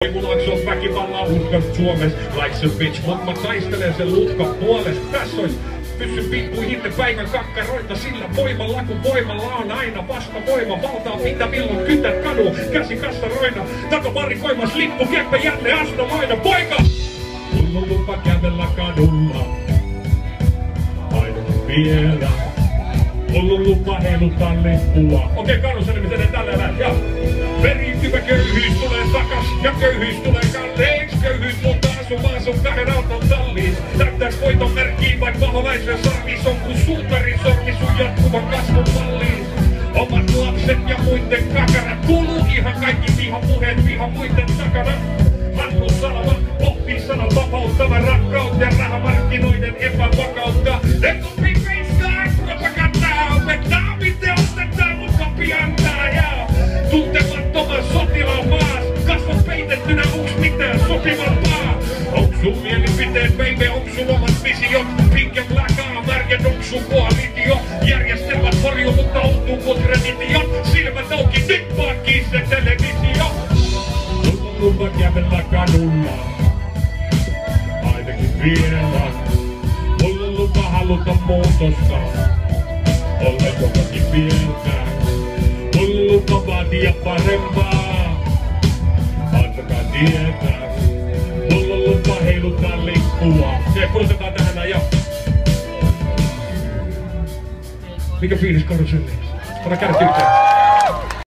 Mulla on väkivallan uhkas Suomessa, likes a bitch, mut mä taistelen sen lutkan puolesta. Tässä ois pysy pikkuihin päivän kakkaroita sillä voimalla, kun voimalla on aina vasta voima. Valtaa mitä milloin kytät kadu, käsi kassaroina, takavarikoimas lippu, keppä jälleen astoloina. Poika! Mulla on lupa kävellä kadulla, aina vielä. Mulla on lupa heiluttaa lippua. Okei, kannusani miten tällä näin. Periytyvä köyhyys tulee takas ja köyhyys tulee kalleiksi. Köyhyys muuttaa asumaan sun kahden auton talliin. Täyttäis voiton merkkiin vaik paholaisen sarvis on kun suutarin sormi sun jatkuvan kasvun malliin. Omat lapset ja muiden kakarat kuuluu ihan kaikki vihapuheet vihan muiden takana. Hannu sanoma, oppii sanan vapauttava rakkautta ja rahamarkkinoiden epävakautta. Et oppii peistaa propagandaa, opettaa miten ostetaan mut kopi antaa ja tuntemattoman sotilaan maas. Kasvot peitettynä onks mitään sopivampaa? Onks sun mielipiteet, baby, onks sun omat visiot? Pink ja black märket, onks sun koalitio? Järjestelmät horjuu, mutta ontuu kun traditio. Silmät auki, nyt pakii se televisio. Mulla on lupa kävellä kadulla, ainakin vielä. Mulla on lupa haluta muutosta, olla jotakin pientä. Mulla on lupa vaatia parempaa, antakaa tietää. Mulla on lupa heiluttaa lippua. Se pulsetaan tähän näin jo. Mikä fiilis karuselliin? Ota kädet yhteen.